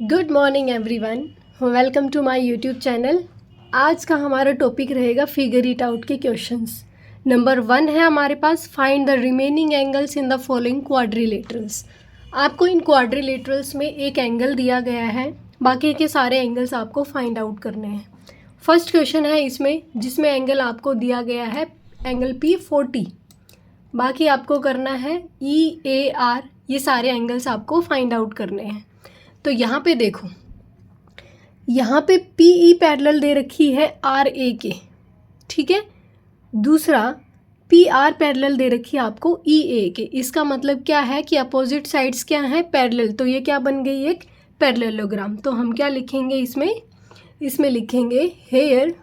Good morning everyone, welcome to my YouTube channel. आज का हमारा टॉपिक रहेगा फिगर इट आउट के क्वेश्चंस। नंबर 1 है हमारे पास, find the remaining angles in the following quadrilaterals. आपको इन क्वाड्रिलेटरल्स में एक एंगल दिया गया है, बाकी के सारे एंगल्स आपको फाइंड आउट करने हैं। फर्स्ट क्वेश्चन है इसमें, जिसमें एंगल आपको दिया गया है एंगल P40। बाकी आपको करना है EAR, ये सारे एंगल्स आपको फाइंड आउट करने हैं। तो यहाँ पे देखो, यहाँ पे PE पैरेलल दे रखी है RA के, ठीक है। दूसरा PR पैरेलल दे रखी है आपको EA के। इसका मतलब क्या है कि अपोजिट साइड्स क्या हैं, पैरेलल। तो ये क्या बन गई, एक पैरेललोग्राम। तो हम क्या लिखेंगे इसमें लिखेंगे here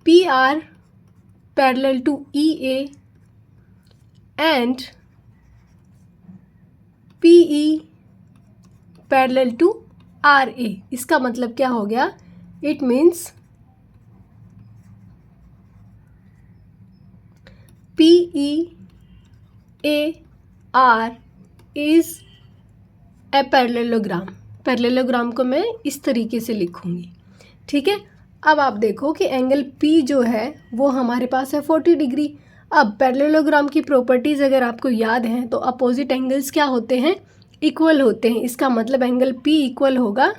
PR parallel to EA and PE parallel to RA। इसका मतलब क्या हो गया, it means PEAR is a parallelogram. Parallelogram को मैं इस तरीके से लिखूंगी, ठीक है। अब आप देखो कि एंगल P जो है वो हमारे पास है 40 डिग्री। अब पैरेललोग्राम की प्रॉपर्टीज़ अगर आपको याद हैं तो अपोजिट एंगल्स क्या होते हैं, इक्वल होते हैं। इसका मतलब एंगल P इक्वल होगा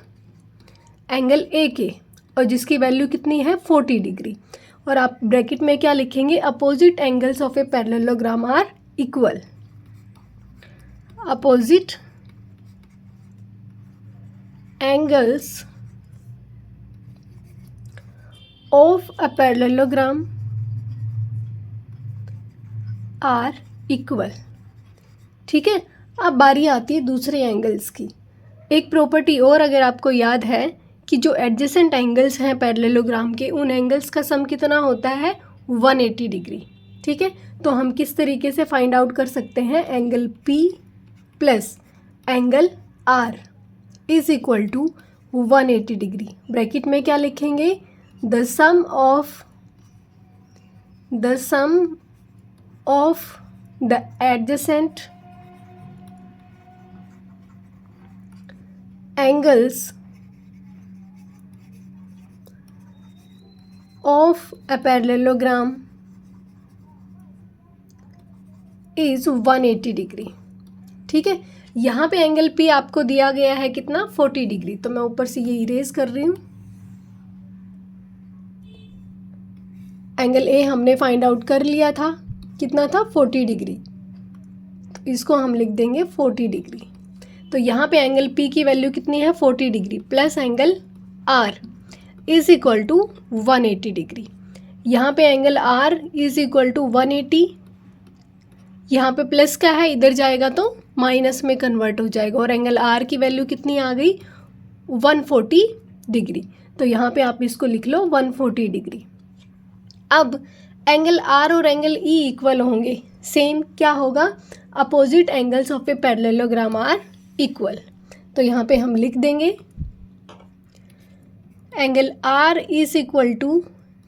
एंगल A के, और जिसकी वैल्यू कितनी है 40 डिग्री। और आप ब्रैकेट में क्या लिखेंगे, opposite angles of a parallelogram are equal. Opposite angles of a parallelogram are equal, ठीक है। अब बारी आती है दूसरे एंगल्स की। एक प्रॉपर्टी और अगर आपको याद है कि जो एडजेसेंट एंगल्स हैं पैरेललोग्राम के, उन एंगल्स का सम कितना होता है 180 डिग्री, ठीक है। तो हम किस तरीके से फाइंड आउट कर सकते हैं, angle P plus angle R is equal to 180 degree. Bracket में क्या लिखेंगे, the sum of the adjacent angles of a parallelogram is 180 degree, ठीक है। यहाँ पे एंगल P आपको दिया गया है कितना 40 डिग्री। तो मैं ऊपर से ये इरेज कर रही हूँ। एंगल A हमने फाइंड आउट कर लिया था, कितना था 40 डिग्री। तो इसको हम लिख देंगे 40 डिग्री। तो यहाँ पे एंगल P की वैल्यू कितनी है 40 degree plus angle R is equal to 180 degree. यहाँ पे angle R is equal to 180, यहाँ पे प्लस क्या है, इधर जाएगा तो माइनस में कन्वर्ट हो जाएगा। और एंगल R की वैल्यू कितनी आ गई 140 डिग्री। तो यहाँ पे आप इसको लिख लो 140 डिग्री। अब एंगल R और एंगल E इक्वल होंगे, सेम क्या होगा, opposite angles of a parallelogram are equal. तो यहाँ पे हम लिख देंगे angle R is equal to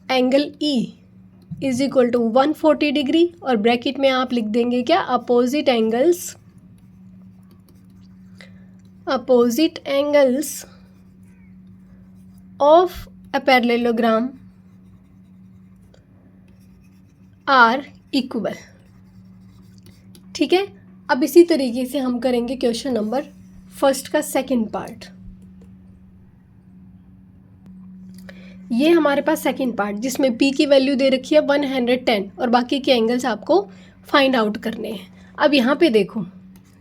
angle E is equal to 140 degree, और ब्रैकेट में आप लिख देंगे क्या, opposite angles of a parallelogram are equal, ठीक है। अब इसी तरीके से हम करेंगे क्वेश्चन नंबर फर्स्ट का सेकंड पार्ट। ये हमारे पास सेकंड पार्ट, जिसमें P की वैल्यू दे रखी है 110 और बाकी के एंगल्स आपको फाइंड आउट करने हैं। अब यहाँ पे देखो,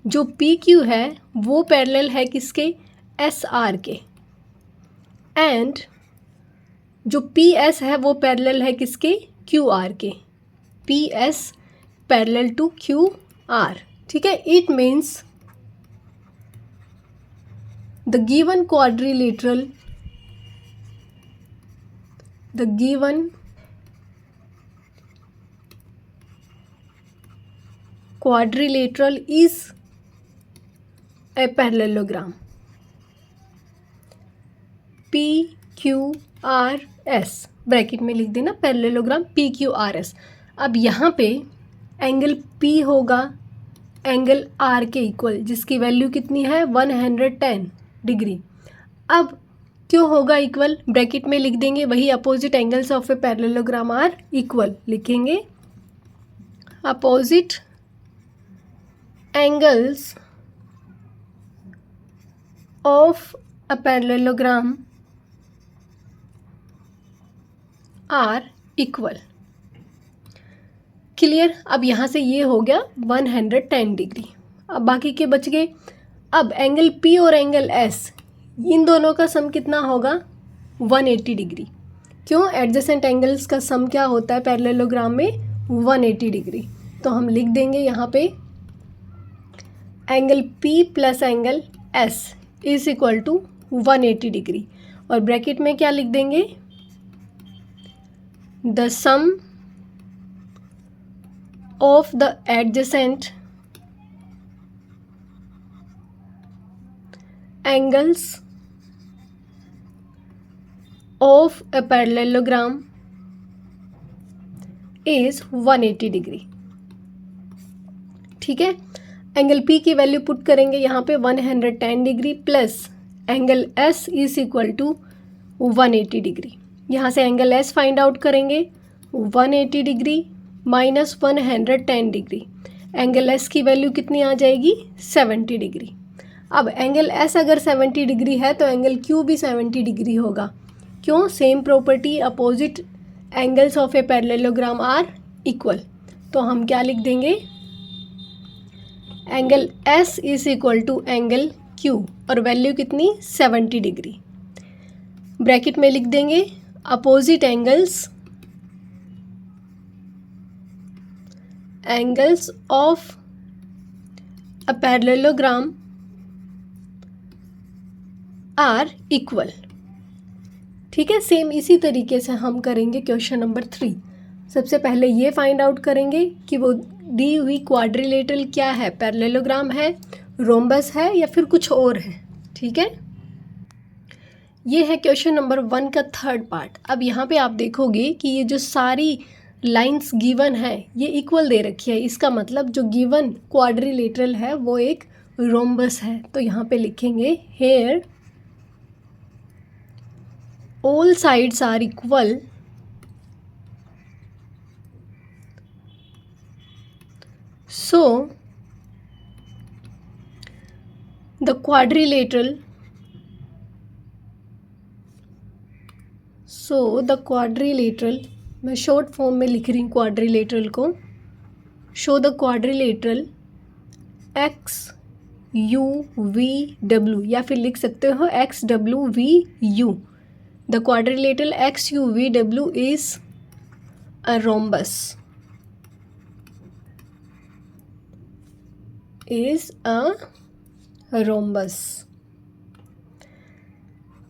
जो PQ है वो पैरेलल है किसके, SR के, एंड जो PS है वो पैरेलल है किसके, QR के। PS पैरेलल टू QR, ठीक है। It means the given quadrilateral is a parallelogram PQRS। Bracket में लिख देना पैरेललोग्राम PQRS। अब यहाँ पे एंगल P होगा एंगल आर के इक्वल, जिसकी वैल्यू कितनी है 110 डिग्री। अब क्यों होगा इक्वल, ब्रैकेट में लिख देंगे वही opposite angles of a parallelogram are equal, लिखेंगे opposite angles of a parallelogram are equal. Clear. अब यहाँ से ये हो गया 110 डिग्री। अब बाकी के बच गए। अब एंगल P और एंगल S, इन दोनों का सम कितना होगा 180 डिग्री। क्यों, एडजेसेंट एंगल्स का सम क्या होता है पैरेललोग्राम में 180 डिग्री। तो हम लिख देंगे यहाँ पे angle P plus angle S is equal to 180 degree, और ब्रैकेट में क्या लिख देंगे, the sum of the adjacent angles of a parallelogram is 180 degree. ठीक है, एंगल P की वैल्यू पुट करेंगे यहाँ पे 110 degree plus angle S is equal to 180 degree. यहाँ से एंगल S फाइंड आउट करेंगे 180 degree minus 110 degree, angle S की वैल्यू कितनी आ जाएगी 70 डिग्री। अब एंगल S अगर 70 डिग्री है तो एंगल Q भी 70 डिग्री होगा। क्यों, same property, opposite angles of a parallelogram are equal. तो हम क्या लिख देंगे, angle S is equal to angle Q, और वैल्यू कितनी 70 डिग्री। ब्रैकेट में लिख देंगे opposite angles of a parallelogram are equal. ठीक है, सेम इसी तरीके से हम करेंगे क्वेश्चन नंबर 3। सबसे पहले ये फाइंड आउट करेंगे कि वो दी हुई क्वाड्रिलेटरल क्या है, पैरेललोग्राम है, रोम्बस है, या फिर कुछ और है। ठीक है, ये है क्वेश्चन नंबर 1 का थर्ड पार्ट। अब यहाँ पे आप देखोगे कि ये जो सारी लाइंस गिवन है ये इक्वल दे रखी है, इसका मतलब जो गिवन क्वाड्रिलेटरल है वो एक रोम्बस है। तो यहाँ पे लिखेंगे here all sides are equal so the quadrilateral, मैं शॉर्ट फॉर्म में लिख रही हूँ क्वाड्रिलेटरल को, show the quadrilateral X U V W, या फिर लिख सकते हो X W V U. The quadrilateral X U V W is a rhombus,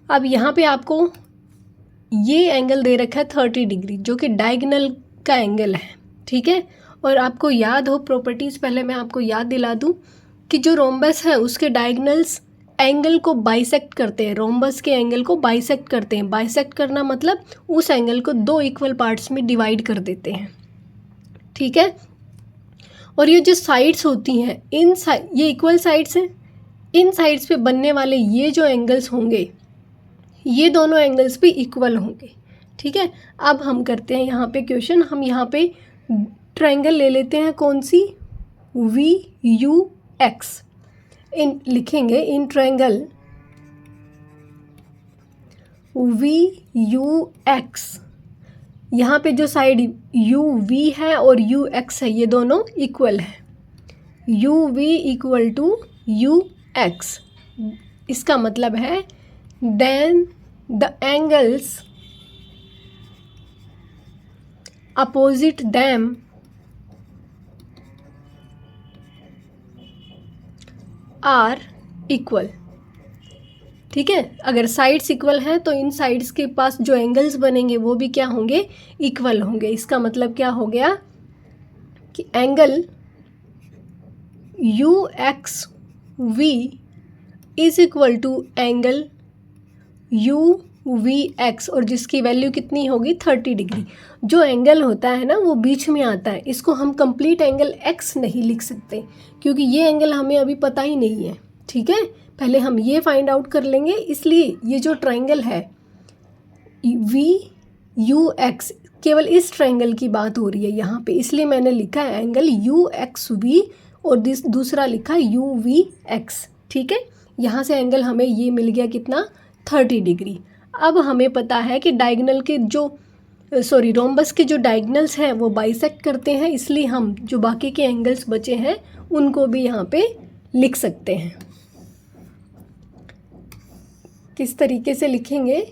अब यहाँ पे आपको ये एंगल दे रखा है 30 डिग्री, जो कि डायगोनल का एंगल है। ठीक है, और आपको याद हो प्रॉपर्टीज़, पहले मैं आपको याद दिला दूं कि जो रोम्बस है उसके डायगोनल्स एंगल को बाइसेक्ट करते हैं, रोम्बस के एंगल को बाइसेक्ट करते हैं। बाइसेक्ट करना मतलब उस एंगल को 2 इक्वल पार्ट्स में डिवाइड कर देते हैं। ठीक है, और ये जो साइड्स होती हैं, ये इक्वल साइड्स हैं, इन साइड्स पे बनने वाले ये जो एंगल्स होंगे ये दोनों एंगल्स भी इक्वल होंगे। ठीक है, अब हम करते हैं यहाँ पे क्वेश्चन, हम यहाँ पे ट्रायंगल ले लेते हैं, कौन सी, VUX, इन लिखेंगे इन ट्रायंगल VUX। यहाँ पे जो साइड UV है और UX है ये दोनों इक्वल है, UV इक्वल टू UX। इसका मतलब है then the angles opposite them are equal। ठीक है, अगर साइड्स इक्वल हैं तो इन साइड्स के पास जो एंगल्स बनेंगे वो भी क्या होंगे, इक्वल होंगे। इसका मतलब क्या हो गया कि angle UXV is equal to angle UVV। V X और जिसकी वैल्यू कितनी होगी 30 डिग्री। जो एंगल होता है ना वो बीच में आता है, इसको हम कंप्लीट एंगल एक्स नहीं लिख सकते क्योंकि ये एंगल हमें अभी पता ही नहीं है। ठीक है, पहले हम ये फाइंड आउट कर लेंगे। इसलिए ये जो ट्राइंगल है वी यू एक्स, केवल इस ट्राइंगल की बात हो रही है यहाँ पे, इसलिए मैंने लिखा है एंगल यू एक्स वी और दूसरा लिखा है यू वी एक्स। ठीक है, यहाँ से एंगल हमें ये मिल गया कितना 30 डिग्री। अब हमें पता है कि डायगोनल के जो रोम्बस के जो डायगोनल्स हैं वो बाइसेक्ट करते हैं, इसलिए हम जो बाकी के एंगल्स बचे हैं उनको भी यहाँ पे लिख सकते हैं। किस तरीके से लिखेंगे,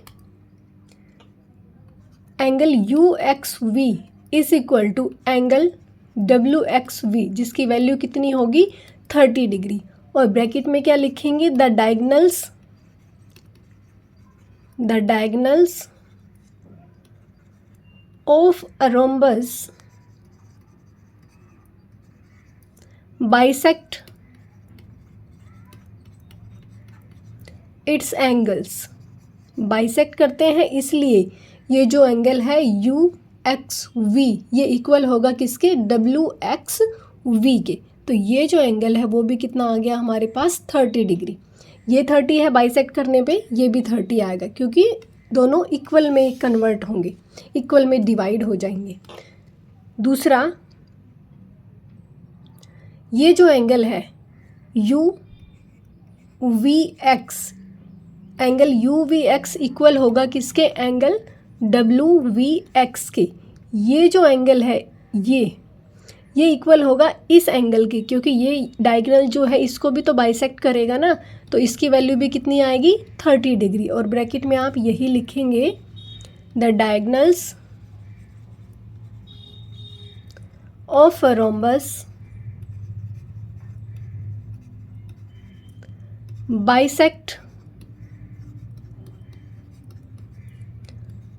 angle U X V is equal to angle W X V जिसकी वैल्यू कितनी होगी 30 डिग्री, और ब्रैकेट में क्या लिखेंगे, the diagonals of a rhombus bisect its angles. Bisect करते हैं इसलिए ये जो एंगल है यू एक्स वी ये इक्वल होगा किसके, डब्ल्यू एक्स वी के। तो ये जो एंगल है वो भी कितना आ गया हमारे पास 30 डिग्री। ये 30 है बाइसेक्ट करने पे, ये भी 30 आएगा क्योंकि दोनों इक्वल में कन्वर्ट होंगे, इक्वल में डिवाइड हो जाएंगे। दूसरा, ये जो एंगल है U V X, angle U V X equal होगा किसके, एंगल डब्ल्यू वी एक्स के। ये जो एंगल है ये इक्वल होगा इस एंगल के, क्योंकि ये डायगोनल जो है इसको भी तो बाइसेक्ट करेगा ना, तो इसकी वैल्यू भी कितनी आएगी 30 डिग्री। और ब्रैकेट में आप यही लिखेंगे, the diagonals of a rhombus bisect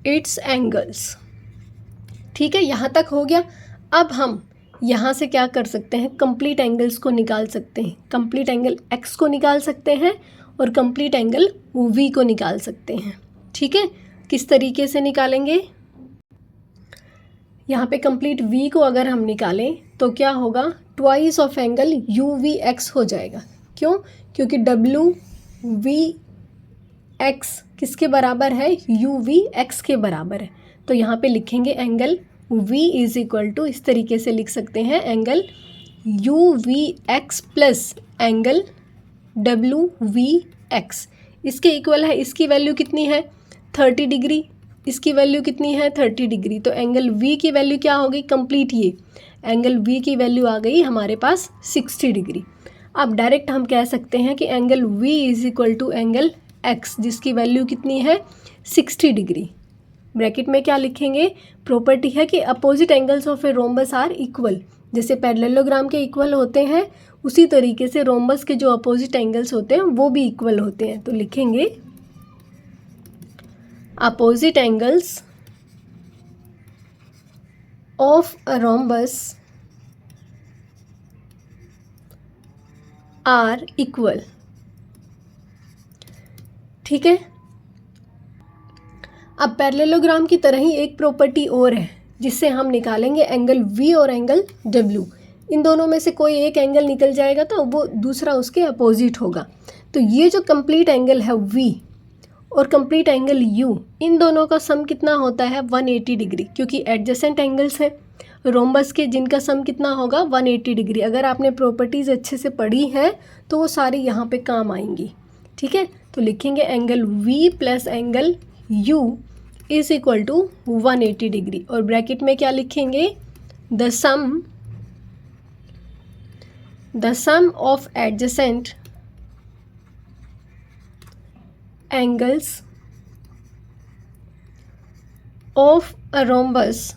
its angles. ठीक है, यहाँ तक हो गया। अब हम यहाँ से क्या कर सकते हैं, कंप्लीट एंगल्स को निकाल सकते हैं। कंप्लीट एंगल एक्स को निकाल सकते हैं और कंप्लीट एंगल वी को निकाल सकते हैं। ठीक है, किस तरीके से निकालेंगे, यहाँ पे कंप्लीट वी को अगर हम निकालें तो क्या होगा, twice of angle U V X हो जाएगा। क्यों, क्योंकि डब्ल्यू वी एक्स किसके बराबर है, यू वी एक्स के बराबर है। तो यहाँ पे लिखेंगे angle v is equal to, इस तरीके से लिख सकते हैं, angle U V X plus angle W V X. इसके इक्वल है, इसकी वैल्यू कितनी है 30 डिग्री, इसकी वैल्यू कितनी है 30 डिग्री। तो एंगल v की वैल्यू क्या हो गई, कंप्लीट ये एंगल v की वैल्यू आ गई हमारे पास 60 डिग्री। अब डायरेक्ट हम कह सकते हैं कि angle v is equal to angle x जिसकी वैल्यू कितनी है 60 डिग्री। ब्रैकेट में क्या लिखेंगे, प्रॉपर्टी है कि opposite angles of a rhombus are equal. जैसे पैरेललोग्राम के इक्वल होते हैं उसी तरीके से रोम्बस के जो अपोजिट एंगल्स होते हैं वो भी इक्वल होते हैं। तो लिखेंगे opposite angles of a rhombus are equal. ठीक है, अब पैरेललोग्राम की तरह ही एक प्रॉपर्टी और है जिससे हम निकालेंगे एंगल V और एंगल W। इन दोनों में से कोई एक एंगल निकल जाएगा तो वो दूसरा उसके अपोजिट होगा। तो ये जो कंप्लीट एंगल है V और कंप्लीट एंगल U, इन दोनों का सम कितना होता है 180 डिग्री, क्योंकि एडजेसेंट एंगल्स हैं रोम्बस के जिनका सम कितना होगा 180 डिग्री। अगर आपने प्रॉपर्टीज़ अच्छे से पढ़ी है तो वो सारी यहाँ पे काम आएंगी। ठीक है, तो लिखेंगे angle V plus angle U is equal to 180 degree. और ब्रैकेट में क्या लिखेंगे, the sum of adjacent angles of a rhombus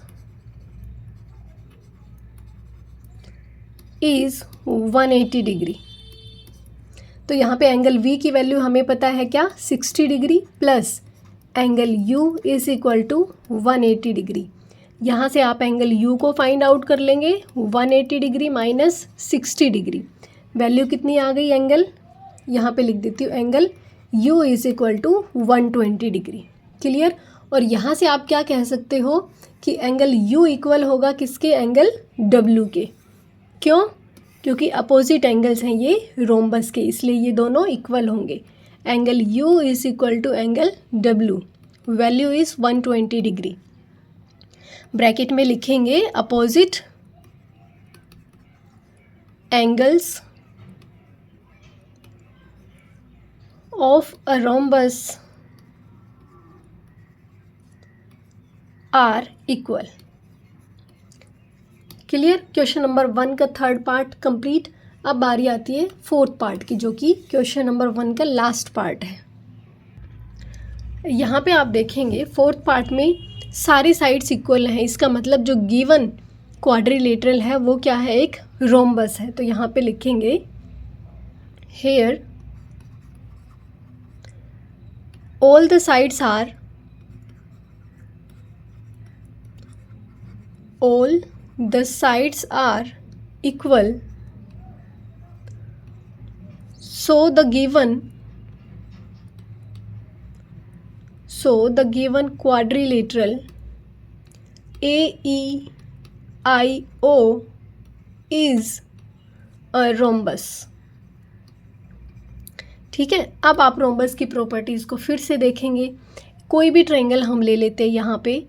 is 180 degree. तो यहाँ पे एंगल V की वैल्यू हमें पता है क्या 60 degree plus angle U is equal to 180 degree. यहाँ से आप एंगल U को फाइंड आउट कर लेंगे, 180 डिग्री माइनस 60 डिग्री, वैल्यू कितनी आ गई एंगल, यहाँ पे लिख देती हूँ angle U is equal to 120 degree. Clear. और यहाँ से आप क्या कह सकते हो कि एंगल U इक्वल होगा किसके, एंगल W के। क्यों? क्योंकि अपोजिट एंगल्स हैं ये रोम्बस के, इसलिए ये दोनों इक्वल होंगे। Angle U is equal to angle W, value is 120 degree. Bracket में लिखेंगे opposite angles of a rhombus are equal. Clear. Question number 1 का थर्ड पार्ट कंप्लीट। अब बारी आती है फोर्थ पार्ट की, जो कि क्वेश्चन नंबर 1 का लास्ट पार्ट है। यहाँ पे आप देखेंगे फोर्थ पार्ट में सारी साइड्स इक्वल हैं, इसका मतलब जो गिवन क्वाड्रिलेटरल है वो क्या है, एक रोम्बस है। तो यहाँ पे लिखेंगे hair all the sides are equal, so the given quadrilateral AEIO is a rhombus। ठीक है। अब आप रोम्बस की प्रॉपर्टीज़ को फिर से देखेंगे। कोई भी ट्रायंगल हम ले लेते हैं, यहाँ पे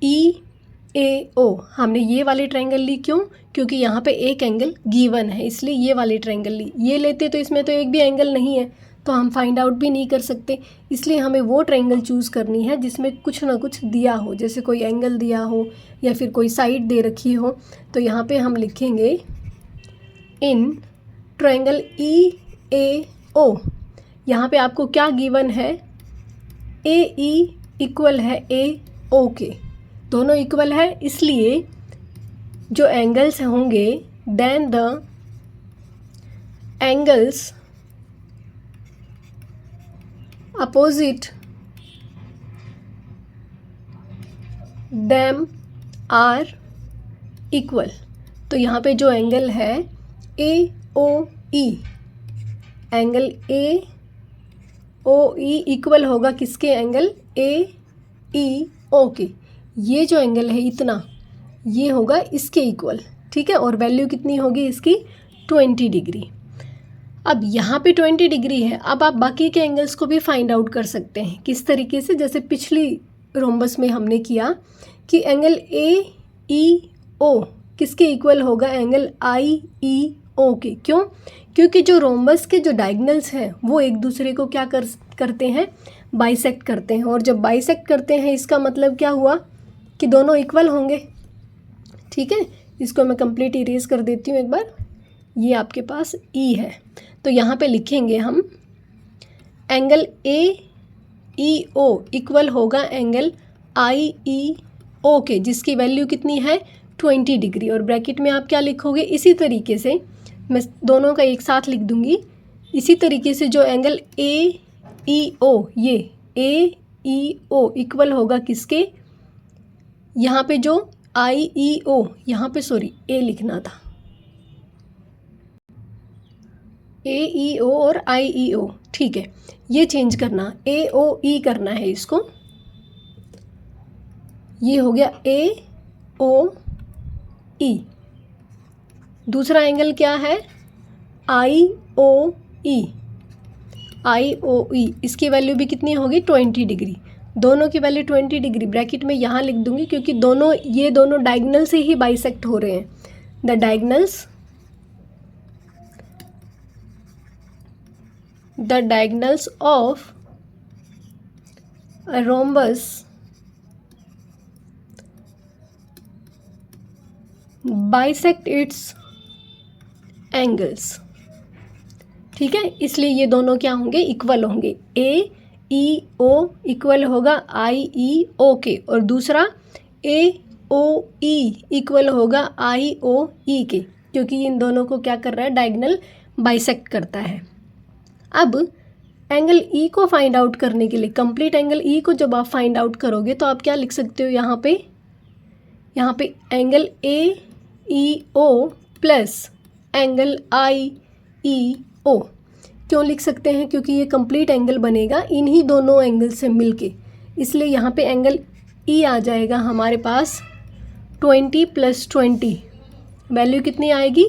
EAO हमने ये वाली ट्रायंगल ली, क्यों? क्योंकि यहाँ पे एक एंगल गिवन है, इसलिए ये वाली ट्रायंगल ली। ये लेते तो इसमें तो एक भी एंगल नहीं है, तो हम फाइंड आउट भी नहीं कर सकते, इसलिए हमें वो ट्रायंगल चूज़ करनी है जिसमें कुछ ना कुछ दिया हो, जैसे कोई एंगल दिया हो या फिर कोई साइड दे रखी हो। तो यहाँ पे हम लिखेंगे इन ट्रायंगल EAO, यहाँ पे आपको क्या गिवन है, AE इक्वल है AO के, दोनों इक्वल है, इसलिए जो एंगल्स होंगे then the angles opposite them are equal. तो यहाँ पे जो एंगल है AOE, एंगल AOE इक्वल होगा किसके, एंगल AEO के। ये जो एंगल है इतना, ये होगा इसके इक्वल। ठीक है। और वैल्यू कितनी होगी इसकी, 20 डिग्री। अब यहाँ पे 20 डिग्री है। अब आप बाकी के एंगल्स को भी फाइंड आउट कर सकते हैं। किस तरीके से, जैसे पिछली रोम्बस में हमने किया कि एंगल AEO किसके इक्वल होगा, एंगल IEO के। क्यों? क्योंकि जो रोम्बस के जो डायगनल्स हैं वो एक दूसरे को क्या करते हैं, बाइसेक्ट करते हैं। और जब बाइसेक्ट करते हैं इसका मतलब क्या हुआ कि दोनों इक्वल होंगे। ठीक है। इसको मैं कंप्लीट इरेज कर देती हूँ एक बार। ये आपके पास E है, तो यहाँ पे लिखेंगे हम एंगल AEO इक्वल होगा एंगल IEO के, जिसकी वैल्यू कितनी है, 20 डिग्री। और ब्रैकेट में आप क्या लिखोगे, इसी तरीके से मैं दोनों का एक साथ लिख दूंगी। इसी तरीके से जो एंगल AEO, ये AEO इक्वल होगा किसके, यहाँ पे जो IEO, यहाँ पे सॉरी A लिखना था, AEO और IEO। ठीक है, ये चेंज करना, AOE करना है इसको। ये हो गया AOE। दूसरा एंगल क्या है, IOE। IOE इसकी वैल्यू भी कितनी होगी, 20 डिग्री। दोनों की वैल्यू 20 डिग्री ब्रैकेट में यहाँ लिख दूंगी, क्योंकि दोनों ये दोनों डायगोनल से ही बाइसेक्ट हो रहे हैं। The diagonals of a rhombus bisect its angles। ठीक है, इसलिए ये दोनों क्या होंगे, इक्वल होंगे। AEO इक्वल होगा IEO के, और दूसरा AOE इक्वल होगा IOE के, क्योंकि इन दोनों को क्या कर रहा है, डायगोनल बाइसेक्ट करता है। अब एंगल E को फाइंड आउट करने के लिए, कंप्लीट एंगल E को जब आप फाइंड आउट करोगे तो आप क्या लिख सकते हो, यहाँ पे angle AEO plus angle IEO। क्यों लिख सकते हैं, क्योंकि ये कंप्लीट एंगल बनेगा इन्हीं दोनों एंगल से मिलके। इसलिए यहाँ पे एंगल ई आ जाएगा हमारे पास 20 + 20, वैल्यू कितनी आएगी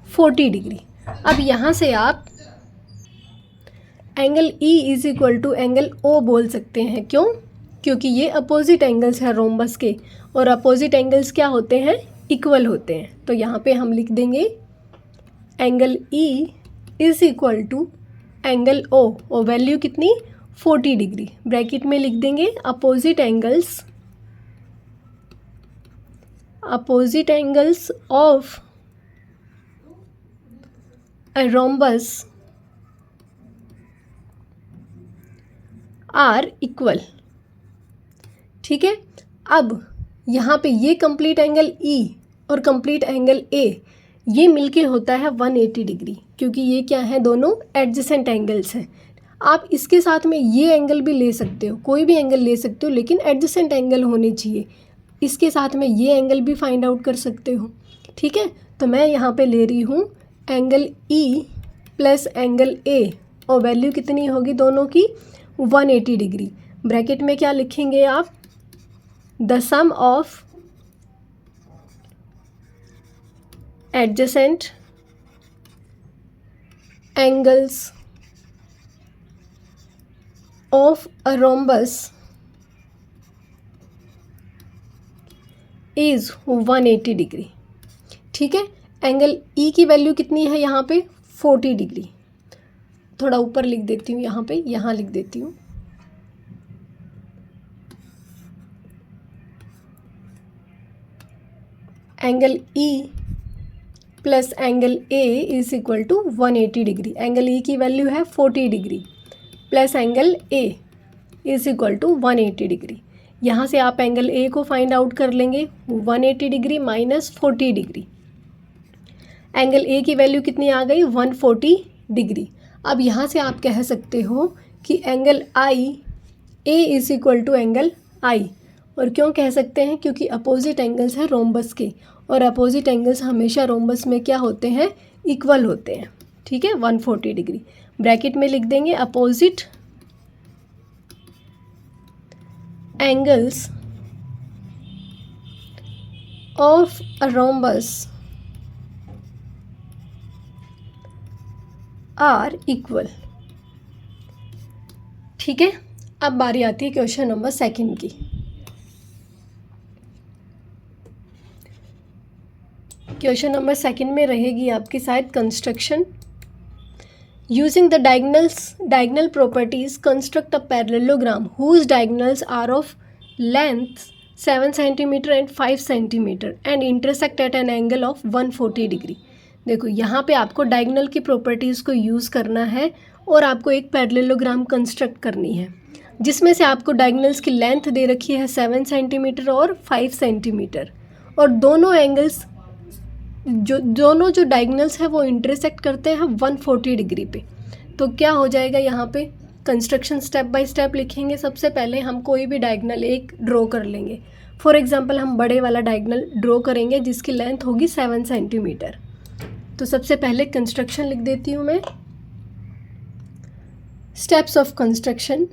40 डिग्री। अब यहाँ से आप angle E is equal to angle O बोल सकते हैं। क्यों? क्योंकि ये अपोजिट एंगल्स हैं रोम्बस के, और अपोजिट एंगल्स क्या होते हैं, इक्वल होते हैं। तो यहाँ पे हम लिख देंगे angle E is equal to angle O, और वैल्यू कितनी 40 डिग्री। ब्रैकेट में लिख देंगे opposite angles of a rhombus are equal. ठीक है, अब यहाँ पे ये कंप्लीट एंगल ई और कंप्लीट एंगल ए ये मिलके होता है 180 डिग्री, क्योंकि ये क्या है, दोनों एडजेसेंट एंगल्स हैं। आप इसके साथ में ये एंगल भी ले सकते हो, कोई भी एंगल ले सकते हो, लेकिन एडजेसेंट एंगल होने चाहिए। इसके साथ में ये एंगल भी फाइंड आउट कर सकते हो। ठीक है, तो मैं यहाँ पे ले रही हूँ एंगल ई प्लस एंगल ए, और वैल्यू कितनी होगी दोनों की 180 डिग्री। ब्रैकेट में क्या लिखेंगे आप, the sum of adjacent angles of a rhombus is 180 degree. ठीक है, एंगल ई की वैल्यू कितनी है यहाँ पे 40 डिग्री। थोड़ा ऊपर लिख देती हूँ, यहाँ पे यहाँ लिख देती हूँ। Angle E plus angle A is equal to 180 degree. Angle E की वैल्यू है 40 degree plus angle A is equal to 180 degree. यहाँ से आप एंगल ए को फाइंड आउट कर लेंगे, 180 degree minus 40 degree. Angle A की वैल्यू कितनी आ गई 140 डिग्री। अब यहाँ से आप कह सकते हो कि angle I A is equal to angle I. और क्यों कह सकते हैं, क्योंकि अपोजिट एंगल्स हैं रोम्बस के, और अपोजिट एंगल्स हमेशा रोम्बस में क्या होते हैं, इक्वल होते हैं। ठीक है, 140 डिग्री। ब्रैकेट में लिख देंगे opposite angles of a rhombus are equal. ठीक है, अब बारी आती है क्वेश्चन नंबर 2 की। क्वेश्चन नंबर 2 में रहेगी आपकी शायद construction. Using the diagonal properties construct a parallelogram whose diagonals are of length 7 centimetre and 5 centimetre and intersect at an angle of 140 degree. देखो, यहाँ पे आपको डायगोनल की प्रॉपर्टीज़ को यूज़ करना है और आपको एक पैरेललोग्राम कंस्ट्रक्ट करनी है, जिसमें से आपको डायगोनल्स की लेंथ दे रखी है 7 सेंटीमीटर और 5 सेंटीमीटर, और दोनों एंगल्स दोनों जो डायगोनल्स है वो इंटरसेक्ट करते हैं 140 डिग्री पे। तो क्या हो जाएगा, यहाँ पे कंस्ट्रक्शन स्टेप बाय स्टेप लिखेंगे। सबसे पहले हम कोई भी डायगोनल एक ड्रॉ कर लेंगे। फॉर एग्जांपल हम बड़े वाला डायगोनल ड्रॉ करेंगे जिसकी लेंथ होगी 7 सेंटीमीटर। तो सबसे पहले कंस्ट्रक्शन लिख देती हूँ मैं। Steps of construction,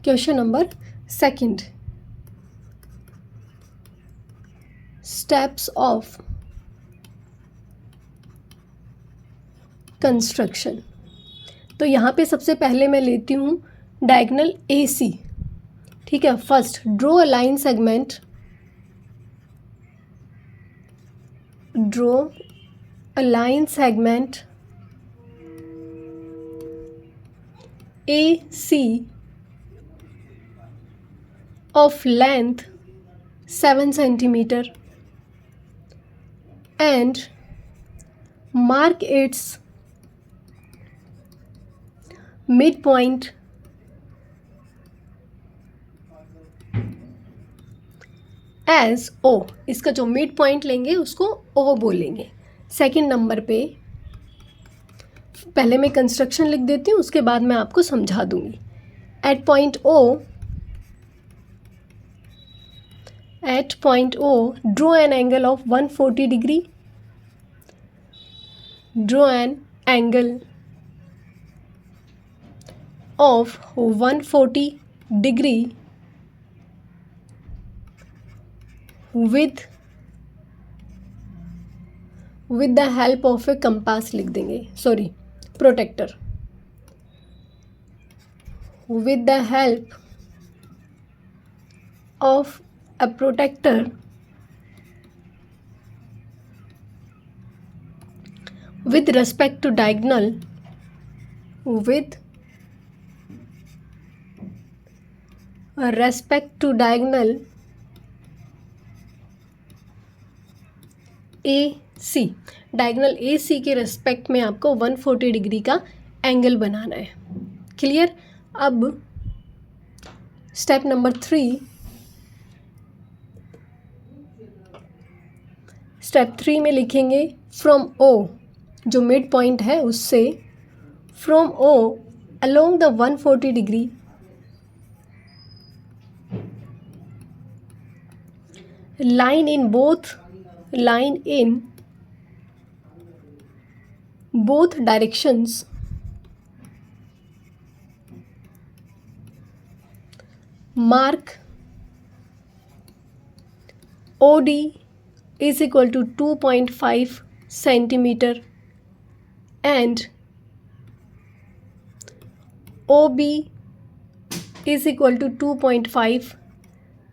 question number 2, steps of construction. तो यहाँ पे सबसे पहले मैं लेती हूँ डायगोनल AC। ठीक है, first draw a line segment, draw a line segment AC of length 7 centimeter and mark its midpoint as O। इसका जो मिड पॉइंट लेंगे उसको O बोलेंगे। सेकंड नंबर पे पहले मैं कंस्ट्रक्शन लिख देती हूँ, उसके बाद मैं आपको समझा दूंगी। At point O draw an angle of 140 degree, draw an angle of 140 degree with the help of a compass लिख देंगे, sorry protractor, with the help of a protractor with respect to diagonal, with respect to diagonal AC, diagonal AC के respect में आपको 140 degree का angle बनाना है। Clear. अब step number 3, step 3 में लिखेंगे फ्रॉम O, जो मिड पॉइंट है उससे, from O along the 140 degree line in both directions mark OD is equal to 2.5 centimeter and OB is equal to 2.5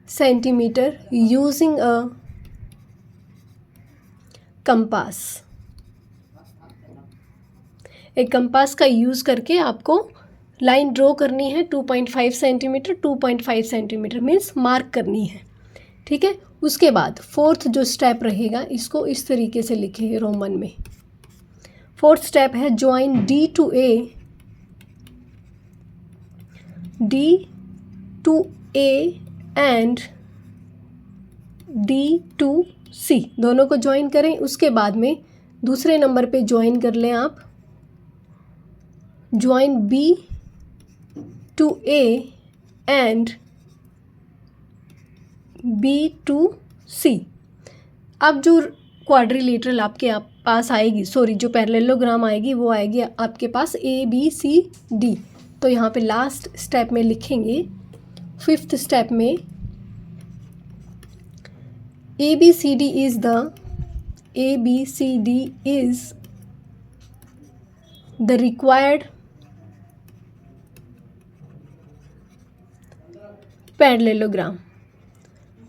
centimeter using a compass. एक compass का use करके आपको line draw करनी है 2.5 centimetre, 2.5 centimetre means mark करनी है। ठीक है। उसके बाद फोर्थ जो स्टेप रहेगा इसको इस तरीके से लिखेंगे रोमन में। फोर्थ स्टेप है join D to A and D to C, दोनों को ज्वाइन करें। उसके बाद में दूसरे नंबर पे ज्वाइन कर लें आप, join B to A and B to C। अब जो क्वाड्रिलेटरल आपके पास आएगी, सॉरी जो पैरेललोग्राम आएगी वो आएगी आपके पास ABCD। तो यहाँ पे लास्ट स्टेप में लिखेंगे, फिफ्थ स्टेप में ABCD is the required parallelogram.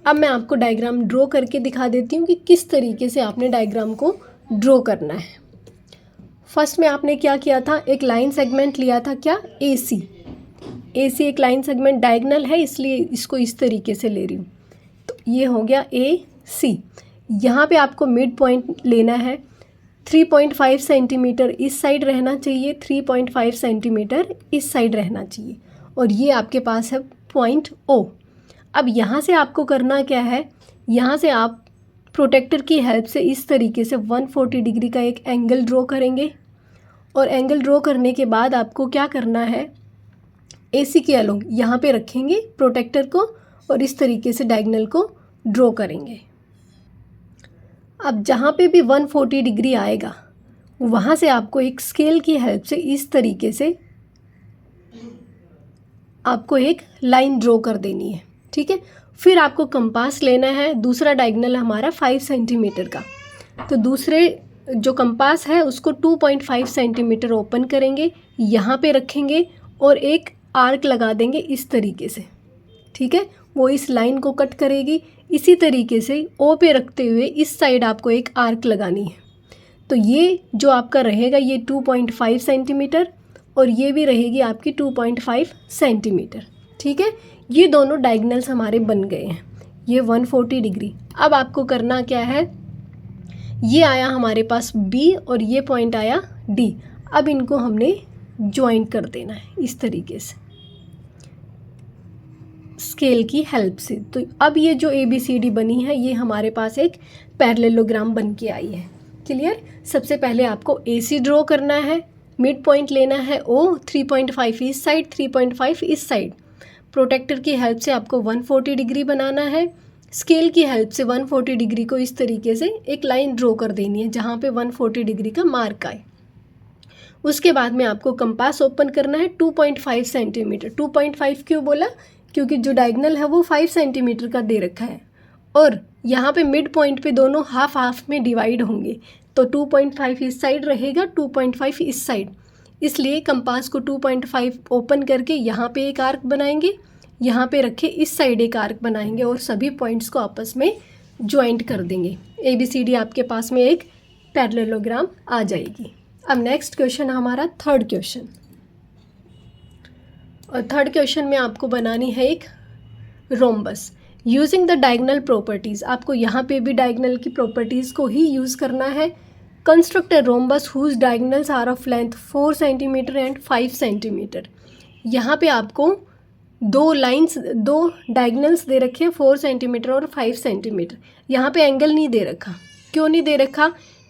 अब मैं आपको डायग्राम ड्रॉ करके दिखा देती हूँ कि किस तरीके से आपने डायग्राम को ड्रॉ करना है। फर्स्ट में आपने क्या किया था, एक लाइन सेगमेंट लिया था, क्या AC एक लाइन सेगमेंट डायगोनल है इसलिए इसको इस तरीके से ले रही हूँ। तो ये हो गया AC। यहाँ पे आपको मिड पॉइंट लेना है, 3.5 सेंटीमीटर इस साइड रहना चाहिए, 3.5 सेंटीमीटर इस साइड रहना चाहिए, और ये आपके पास है पॉइंट O। अब यहाँ से आपको करना क्या है, यहाँ से आप प्रोटेक्टर की हेल्प से इस तरीके से 140 डिग्री का एक एंगल ड्रॉ करेंगे, और एंगल ड्रॉ करने के बाद आपको क्या करना है, AC के अलोंग यहाँ पे रखेंगे प्रोटेक्टर को और इस तरीके से डायगोनल को ड्रॉ करेंगे। अब जहाँ पे भी 140 डिग्री आएगा वहाँ से आपको एक स्केल की हेल्प से इस तरीके से आपको एक लाइन ड्रॉ कर देनी है। ठीक है। फिर आपको कंपास लेना है, दूसरा डायगोनल हमारा 5 सेंटीमीटर का, तो दूसरे जो कंपास है उसको 2.5 सेंटीमीटर ओपन करेंगे, यहाँ पे रखेंगे और एक आर्क लगा देंगे इस तरीके से। ठीक है। वो इस लाइन को कट करेगी, इसी तरीके से O पे रखते हुए इस साइड आपको एक आर्क लगानी है। तो ये जो आपका रहेगा ये 2.5 सेंटीमीटर और ये भी रहेगी आपकी 2.5 सेंटीमीटर। ठीक है। ये दोनों डायगोनल्स हमारे बन गए हैं, ये 140 डिग्री। अब आपको करना क्या है, ये आया हमारे पास B और ये पॉइंट आया D। अब इनको हमने ज्वाइन कर देना है इस तरीके से स्केल की हेल्प से। तो अब ये जो ABCD बनी है ये हमारे पास एक पैरेललोग्राम बन के आई है। क्लियर। सबसे पहले आपको AC ड्रॉ करना है, मिड पॉइंट लेना है O, 3.5 इस साइड, 3.5 इस साइड। प्रोटेक्टर की हेल्प से आपको 140 डिग्री बनाना है, स्केल की हेल्प से 140 डिग्री को इस तरीके से एक लाइन ड्रॉ कर देनी है जहाँ पे 140 डिग्री का मार्क आए। उसके बाद में आपको कंपास ओपन करना है 2.5 सेंटीमीटर। 2.5 क्यों बोला, क्योंकि जो डायगोनल है वो 5 सेंटीमीटर का दे रखा है और यहाँ पे मिड पॉइंट पे दोनों हाफ हाफ में डिवाइड होंगे, तो 2.5 इस साइड रहेगा, 2.5 इस साइड। इसलिए कंपास को 2.5 ओपन करके यहाँ पे एक आर्क बनाएंगे, यहाँ पे रखे इस साइड एक आर्क बनाएंगे और सभी पॉइंट्स को आपस में ज्वाइंट कर देंगे। ABCD आपके पास में एक पैरेललोग्राम आ जाएगी। अब नेक्स्ट क्वेश्चन हमारा थर्ड क्वेश्चन, और थर्ड क्वेश्चन में आपको बनानी है एक rhombus using the diagonal properties. आपको यहाँ पे भी डायगोनल की प्रॉपर्टीज़ को ही यूज़ करना है। Construct a rhombus whose diagonals are of length 4 centimetre and 5 centimetre. यहाँ पे आपको दो डायगोनल्स दे रखे हैं, 4 सेंटीमीटर और 5 सेंटीमीटर। यहाँ पे एंगल नहीं दे रखा। क्यों नहीं दे रखा?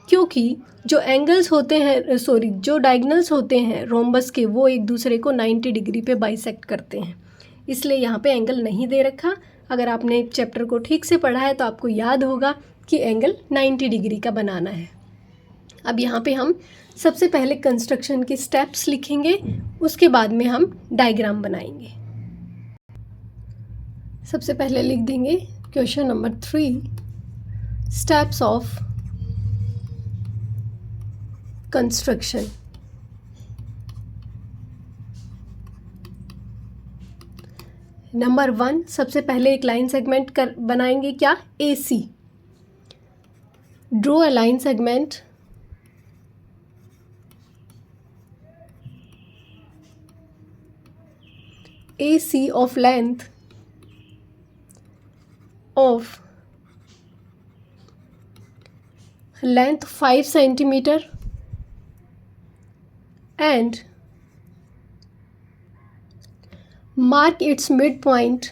क्योंकि जो एंगल्स होते हैं, जो डायगोनल्स होते हैं रोम्बस के, वो एक दूसरे को 90 डिग्री पे बाइसेक्ट करते हैं, इसलिए यहाँ पे एंगल नहीं दे रखा। अगर आपने चैप्टर को ठीक से पढ़ा है तो आपको याद होगा कि एंगल 90 डिग्री का बनाना है। अब यहाँ पे हम सबसे पहले कंस्ट्रक्शन के स्टेप्स लिखेंगे, उसके बाद में हम डायग्राम बनाएंगे। सबसे पहले लिख देंगे question number 3, steps of construction. Number 1, सबसे पहले एक लाइन सेगमेंट बनाएंगे, क्या? AC। Draw a line segment AC of length of 5 centimeter and mark its midpoint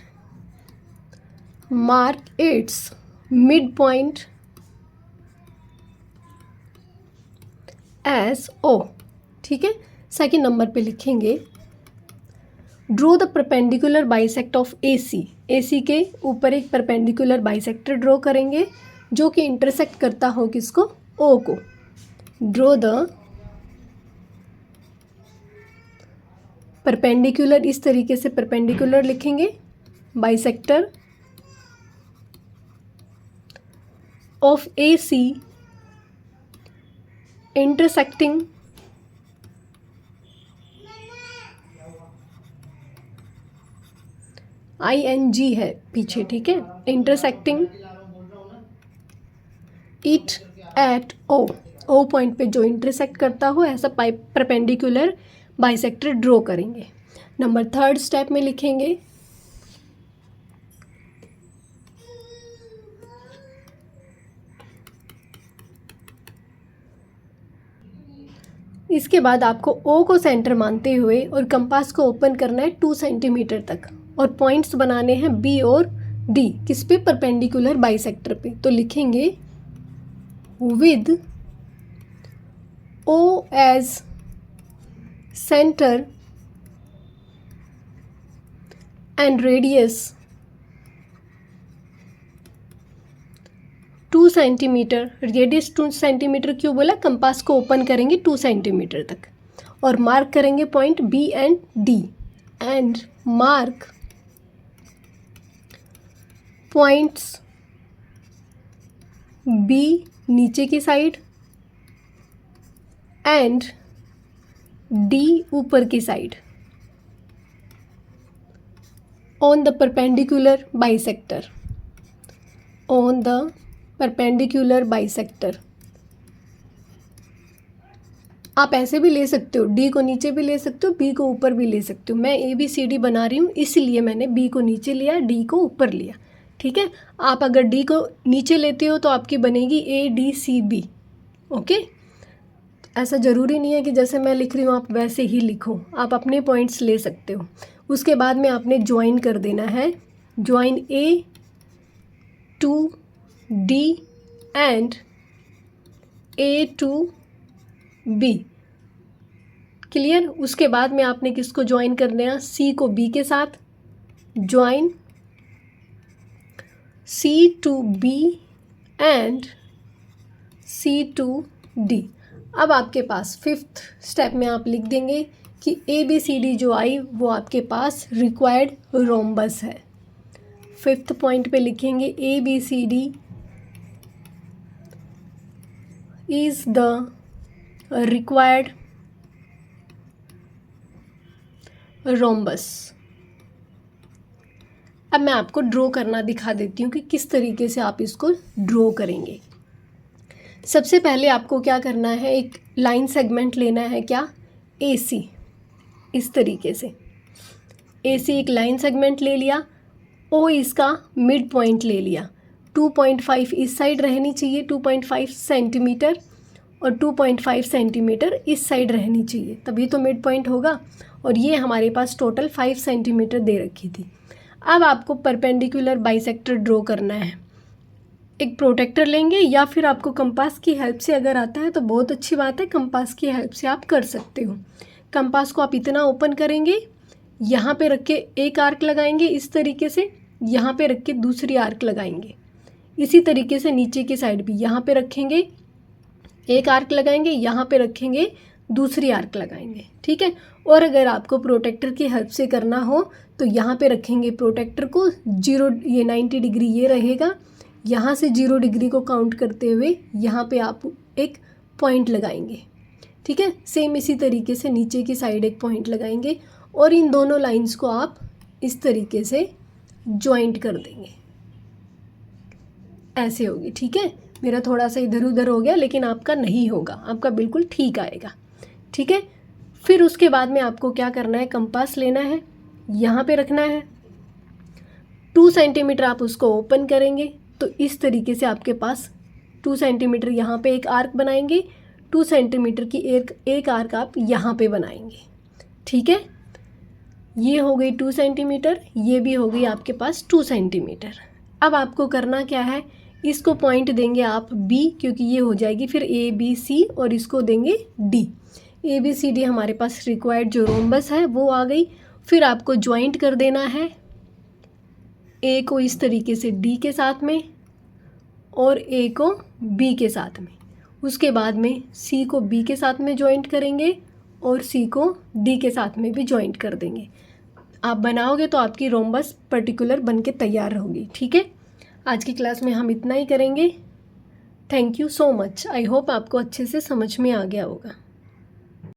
as O। ठीक है। सेकेंड नंबर पे लिखेंगे draw the perpendicular bisect of AC के ऊपर एक परपेंडिकुलर बाइसेक्टर ड्रॉ करेंगे जो कि इंटरसेक्ट करता हो किसको? O को। ड्रॉ द परपेंडिकुलर, इस तरीके से परपेंडिकुलर लिखेंगे, bisector of AC intersecting ING है पीछे, ठीक है, intersecting it at O point पे जो इंटरसेक्ट करता हो ऐसा परपेंडिकुलर बाइसेक्टर ड्रॉ करेंगे। नंबर 3 स्टेप में लिखेंगे इसके बाद आपको O को सेंटर मानते हुए और कंपास को ओपन करना है 2 सेंटीमीटर तक, और पॉइंट्स बनाने हैं B और D, किस पे? परपेंडिकुलर बाइसेक्टर पे। तो लिखेंगे with O as centre and radius 2 centimetre. Radius 2 centimetre क्यों बोला? कंपास को ओपन करेंगे 2 सेंटीमीटर तक और मार्क करेंगे point B and D, and mark points B नीचे की साइड एंड D ऊपर की side on the perpendicular bisector, on the perpendicular bisector. आप ऐसे भी ले सकते हो, D को नीचे भी ले सकते हो, B को ऊपर भी ले सकते हो। मैं ABCD बना रही हूँ इसलिए मैंने B को नीचे लिया, D को ऊपर लिया, ठीक है। आप अगर D को नीचे लेते हो तो आपकी बनेगी ADCB, ओके। ऐसा ज़रूरी नहीं है कि जैसे मैं लिख रही हूँ आप वैसे ही लिखो, आप अपने पॉइंट्स ले सकते हो। उसके बाद में आपने ज्वाइन कर देना है, join A to D and A to B, clear. उसके बाद में आपने किसको ज्वाइन करना है? C को B के साथ, join C to B and C to D। अब आपके पास 5th स्टेप में आप लिख देंगे कि ABCD जो आई वो आपके पास रिक्वायर्ड रोम्बस है। 5th पॉइंट पे लिखेंगे ABCD is the required rhombus. अब मैं आपको ड्रॉ करना दिखा देती हूँ कि किस तरीके से आप इसको ड्रॉ करेंगे। सबसे पहले आपको क्या करना है, एक लाइन सेगमेंट लेना है, क्या, AC, इस तरीके से AC एक लाइन सेगमेंट ले लिया, O इसका मिड पॉइंट ले लिया, 2.5 इस साइड रहनी चाहिए, 2.5 सेंटीमीटर, और 2.5 सेंटीमीटर इस साइड रहनी चाहिए, तभी तो मिड पॉइंट होगा। और ये हमारे पास टोटल 5 सेंटीमीटर दे रखी थी। अब आपको परपेंडिकुलर बाइसेक्टर ड्रॉ करना है। एक प्रोटेक्टर लेंगे या फिर आपको कंपास की हेल्प से अगर आता है तो बहुत अच्छी बात है, कंपास की हेल्प से आप कर सकते हो। कंपास को आप इतना ओपन करेंगे, यहाँ पे रख के एक आर्क लगाएंगे इस तरीके से, यहाँ पे रख के दूसरी आर्क लगाएंगे, इसी तरीके से नीचे की साइड भी यहाँ पे रखेंगे, एक आर्क लगाएंगे, यहाँ पे रखेंगे, दूसरी आर्क लगाएंगे, ठीक है। और अगर आपको प्रोटेक्टर की हेल्प से करना हो तो यहाँ पे रखेंगे प्रोटेक्टर को 0, ये 90 डिग्री ये रहेगा, यहाँ से 0 डिग्री को काउंट करते हुए यहाँ पे आप एक पॉइंट लगाएंगे, ठीक है। सेम इसी तरीके से नीचे की साइड एक पॉइंट लगाएंगे और इन दोनों लाइंस को आप इस तरीके से ज्वाइंट कर देंगे, ऐसे होगी, ठीक है। मेरा थोड़ा सा इधर उधर हो गया, लेकिन आपका नहीं होगा, आपका बिल्कुल ठीक आएगा, ठीक है। फिर उसके बाद में आपको क्या करना है, कंपास लेना है, यहाँ पे रखना है, 2 सेंटीमीटर आप उसको ओपन करेंगे तो इस तरीके से आपके पास 2 सेंटीमीटर यहाँ पे एक आर्क बनाएंगे, 2 सेंटीमीटर की एक आर्क आप यहाँ पे बनाएंगे, ठीक है। ये हो गई 2 सेंटीमीटर, ये भी हो गई आपके पास 2 सेंटीमीटर। अब आपको करना क्या है, इसको पॉइंट देंगे आप B, क्योंकि ये हो जाएगी फिर ABC, और इसको देंगे D। ABCD हमारे पास रिक्वायर्ड जो रोम्बस है वो आ गई। फिर आपको ज्वाइंट कर देना है A को इस तरीके से D के साथ में और A को B के साथ में, उसके बाद में C को B के साथ में ज्वाइंट करेंगे और C को D के साथ में भी ज्वाइंट कर देंगे। आप बनाओगे तो आपकी रोम्बस पर्टिकुलर बन के तैयार होगी, ठीक है। आज की क्लास में हम इतना ही करेंगे। Thank you so much. I hope आपको अच्छे से समझ में आ गया होगा।